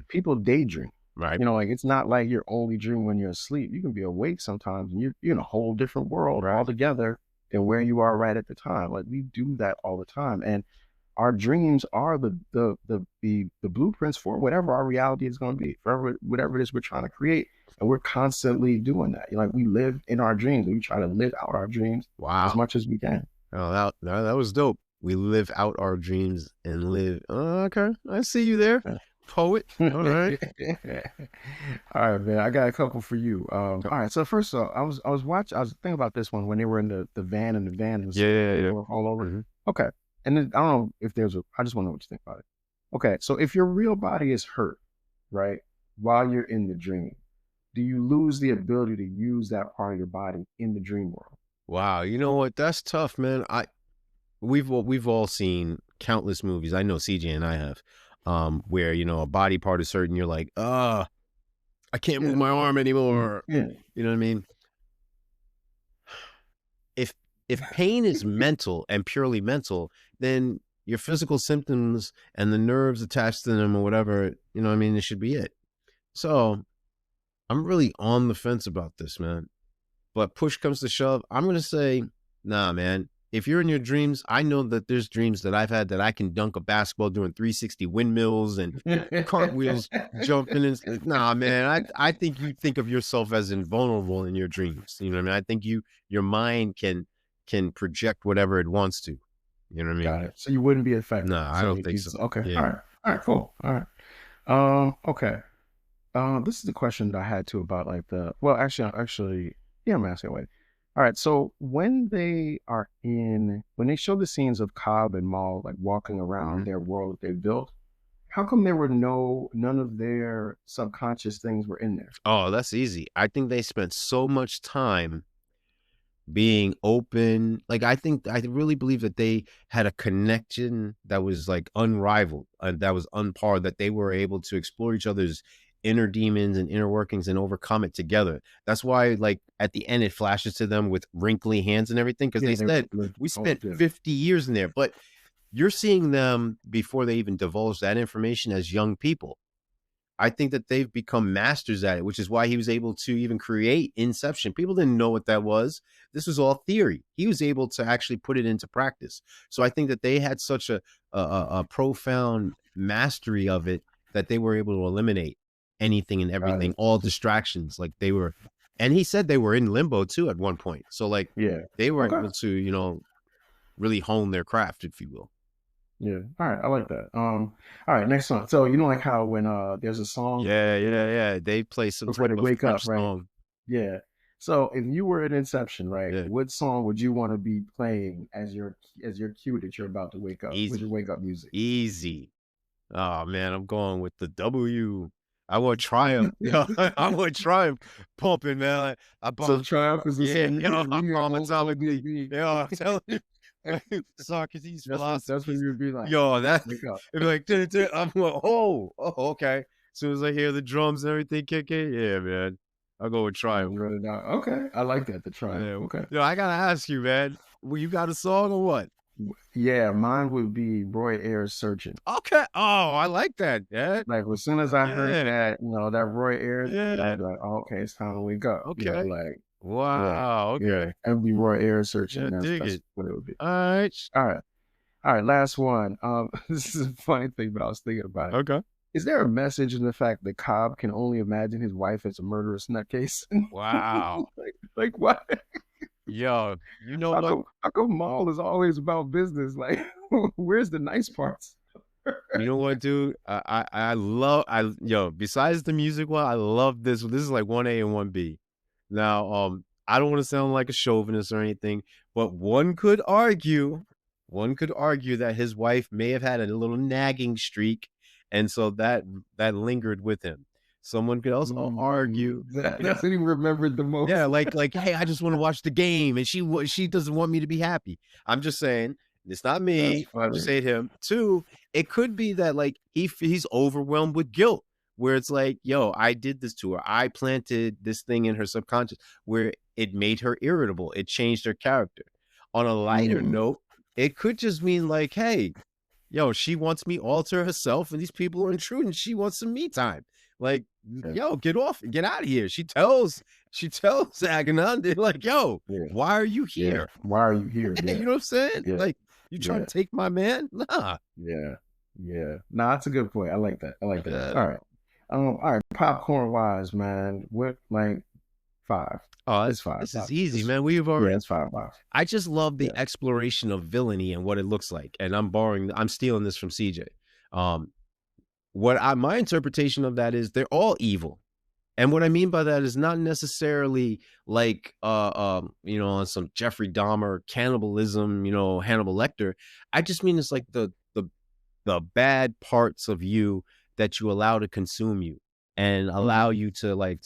people daydream. Right. You know, like it's not like you're only dreaming when you're asleep. You can be awake sometimes and you're in a whole different world altogether than where you are right at the time. Like we do that all the time. And our dreams are the blueprints for whatever our reality is going to be, for whatever it is we're trying to create. And we're constantly doing that. Like we live in our dreams. We try to live out our dreams as much as we can. Oh, that was dope. We live out our dreams and live. Okay, I see you there, poet. All right. All right, man. I got a couple for you. All right. So first of all, I was thinking about this one when they were in the van, and the van was all over. Mm-hmm. Okay. And then I don't know if I just want to know what you think about it. Okay. So if your real body is hurt, right, while you're in the dream, do you lose the ability to use that part of your body in the dream world? Wow. You know what? That's tough, man. We've all seen countless movies. I know CJ and I have, where, you know, a body part is hurt and you're like, I can't move my arm anymore. Yeah. You know what I mean? If pain is mental and purely mental, then your physical symptoms and the nerves attached to them or whatever, you know what I mean, it should be it. So I'm really on the fence about this, man. But push comes to shove, I'm going to say, nah, man. If you're in your dreams, I know that there's dreams that I've had that I can dunk a basketball doing 360 windmills and cartwheels jumping. And nah, man, I think you think of yourself as invulnerable in your dreams. You know what I mean? I think your mind can project whatever it wants to. You know what I mean? Got it. So you wouldn't be affected. No, I don't think so. Okay. Yeah. All right, cool. All right. Okay. This is the question that I had too about like actually, yeah, I'm asking away. All right. So when they show the scenes of Cobb and Maul like walking around their world that they built, how come there were none of their subconscious things were in there? Oh, that's easy. I think they spent so much time being open. Like, I really believe that they had a connection that was like unrivaled, that was unparalleled, that they were able to explore each other's inner demons and inner workings and overcome it together. That's why, like, at the end, it flashes to them with wrinkly hands and everything, because they said, we spent 50 years in there. But you're seeing them before they even divulge that information as young people. I think that they've become masters at it, which is why he was able to even create Inception. People didn't know what that was. This was all theory. He was able to actually put it into practice. So I think that they had such a profound mastery of it that they were able to eliminate anything and everything, all distractions. Like they were, and he said they were in limbo too at one point. So like, they were able to, you know, really hone their craft, if you will. Yeah. All right. I like that. All right. Next one. So you know, like how when there's a song. Yeah. They play some before they wake up, right? Song. Yeah. So if you were in Inception, right? What song would you want to be playing as your cue that you're about to wake up? Easy. With your wake up music. Easy. Oh man, I'm going with the W. I want Triumph. I want Triumph pumping, man. So Triumph is I'm telling you. Socrates philosophy. That's what you'd be like. Yo, that it'd be like, I'm like, okay. As soon as I hear the drums and everything kick in, yeah, man, I'll go with Triumph. Okay, I like that. The Triumph. Yeah. Okay. Yo, I gotta ask you, man. You got a song or what? Yeah, mine would be Roy Ayers' "Searching." Okay. Oh, I like that. Yeah. Like as soon as I heard that, you know, that Roy Ayers, I'd be like, oh, okay, it's time to wake up. Okay. You know, like. Wow. Okay. Yeah, it would be Roy Ayers' "Searching." That's what it would be. All right. Last one. This is a funny thing, but I was thinking about it. Okay. Is there a message in the fact that Cobb can only imagine his wife as a murderous nutcase? Wow. like what? Yo, you know how come Maul is always about business? Like, where's the nice parts? You know what, dude? Besides the music one, I love this. This is like 1A and 1B. Now, I don't want to sound like a chauvinist or anything, but one could argue that his wife may have had a little nagging streak, and so that lingered with him. Someone could also argue that's what he remembered the most. Yeah, like, hey, I just want to watch the game, and she doesn't want me to be happy. I'm just saying, it's not me. I'm just saying him. Two, it could be that like he's overwhelmed with guilt, where it's like, yo, I did this to her. I planted this thing in her subconscious where it made her irritable. It changed her character. On a lighter note, it could just mean like, hey, yo, she wants me all to herself, and these people are intruding. She wants some me time. Like, yo, get out of here. She tells Agamemnon, like, yo, why are you here? Why are you here? You know what I'm saying? Like, you trying to take my man? Nah. Yeah. Nah, that's a good point. I like that. All right. Popcorn wise, man. What, like, 5? Oh, it's 5. This is easy, man. We've already. Yeah, it's 5. I just love the exploration of villainy and what it looks like. And I'm stealing this from CJ. My interpretation of that is they're all evil. And what I mean by that is not necessarily like, on some Jeffrey Dahmer cannibalism, Hannibal Lecter. I just mean it's like the bad parts of you that you allow to consume you and allow you to like,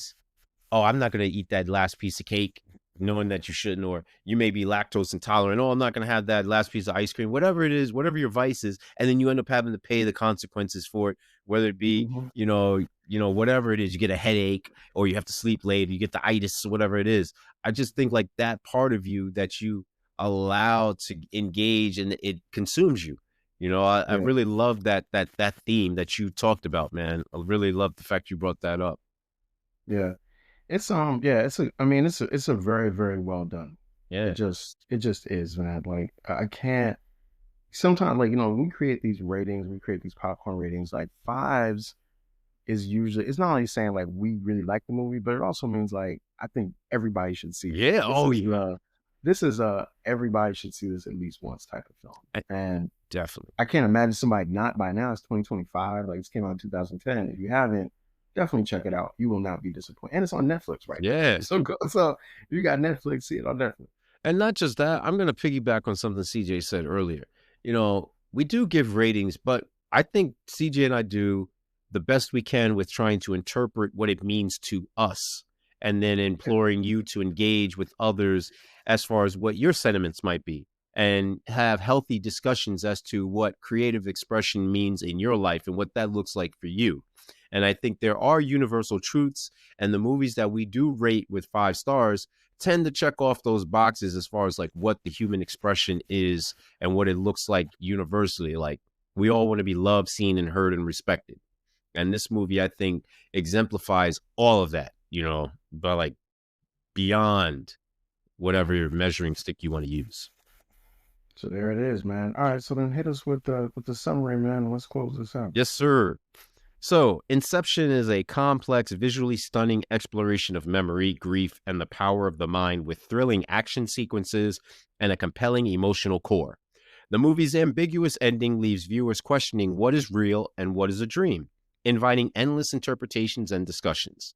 oh, I'm not going to eat that last piece of cake knowing that you shouldn't, or you may be lactose intolerant. Oh, I'm not going to have that last piece of ice cream, whatever it is, whatever your vice is. And then you end up having to pay the consequences for it, whether it be, whatever it is, you get a headache or you have to sleep late, or you get the itis or whatever it is. I just think like that part of you that you allow to engage and it consumes you. I really love that theme that you talked about, man. I really love the fact you brought that up. Yeah. It's a very, very well done. Yeah. It just is, man. Like I can't sometimes, like, when we create these ratings, we create these popcorn ratings, like 5s is usually, it's not only saying like we really like the movie, but it also means like I think everybody should see it. Yeah. This is everybody should see this at least once type of film. And definitely, I can't imagine somebody not by now. It's 2025. Like, this came out in 2010. If you haven't, definitely check it out. You will not be disappointed. And it's on Netflix right now. So if you got Netflix, see it on Netflix. And not just that, I'm going to piggyback on something CJ said earlier. We do give ratings, but I think CJ and I do the best we can with trying to interpret what it means to us, and then imploring you to engage with others as far as what your sentiments might be, and have healthy discussions as to what creative expression means in your life and what that looks like for you. And I think there are universal truths, and the movies that we do rate with 5 stars tend to check off those boxes as far as like what the human expression is and what it looks like universally. Like, we all want to be loved, seen, and heard and respected. And this movie, I think, exemplifies all of that, but like beyond whatever measuring stick you want to use. So there it is, man. All right, so then hit us with the summary, man. Let's close this out. Yes, sir. So Inception is a complex, visually stunning exploration of memory, grief, and the power of the mind, with thrilling action sequences and a compelling emotional core. The movie's ambiguous ending leaves viewers questioning what is real and what is a dream, inviting endless interpretations and discussions.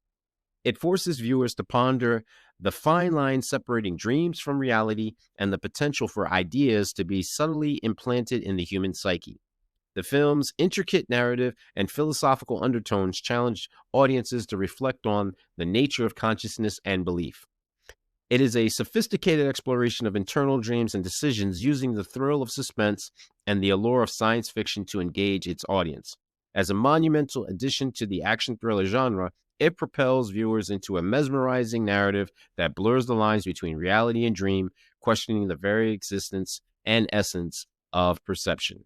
It forces viewers to ponder the fine line separating dreams from reality and the potential for ideas to be subtly implanted in the human psyche. The film's intricate narrative and philosophical undertones challenge audiences to reflect on the nature of consciousness and belief. It is a sophisticated exploration of internal dreams and decisions, using the thrill of suspense and the allure of science fiction to engage its audience. As a monumental addition to the action thriller genre, it propels viewers into a mesmerizing narrative that blurs the lines between reality and dream, questioning the very existence and essence of perception.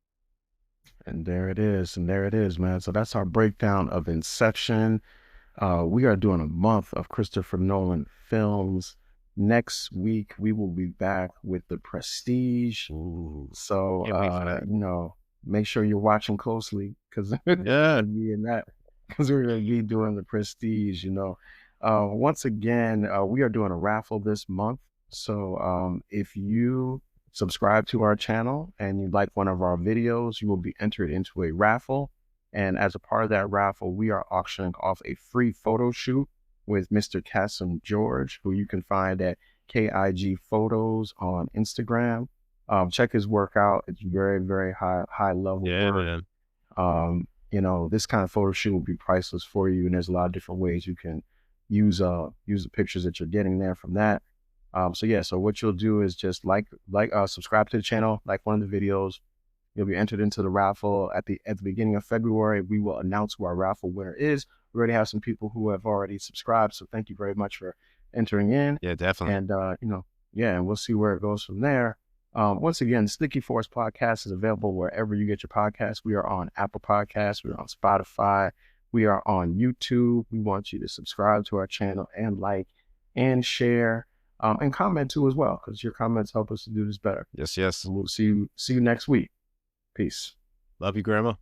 And there it is, man. So that's our breakdown of Inception. We are doing a month of Christopher Nolan films. Next week, we will be back with The Prestige. Ooh, so, make sure you're watching closely, because we're going to be doing The Prestige, Once again, we are doing a raffle this month. So if you subscribe to our channel and you like one of our videos, you will be entered into a raffle. And as a part of that raffle, we are auctioning off a free photo shoot with Mr. Kasim George, who you can find at KIG Photos on Instagram. Check his work out. It's very, very high level work. Man. This kind of photo shoot will be priceless for you, and there's a lot of different ways you can use the pictures that you're getting there from that. So what you'll do is just subscribe to the channel, like one of the videos. You'll be entered into the raffle at the beginning of February. We will announce who our raffle winner is. We already have some people who have already subscribed, so thank you very much for entering in. Yeah, definitely. And and we'll see where it goes from there. Once again, Sticky Force Podcast is available wherever you get your podcasts. We are on Apple Podcasts. We're on Spotify. We are on YouTube. We want you to subscribe to our channel and like and share and comment too as well, because your comments help us to do this better. Yes, yes. And we'll see you next week. Peace. Love you, Grandma.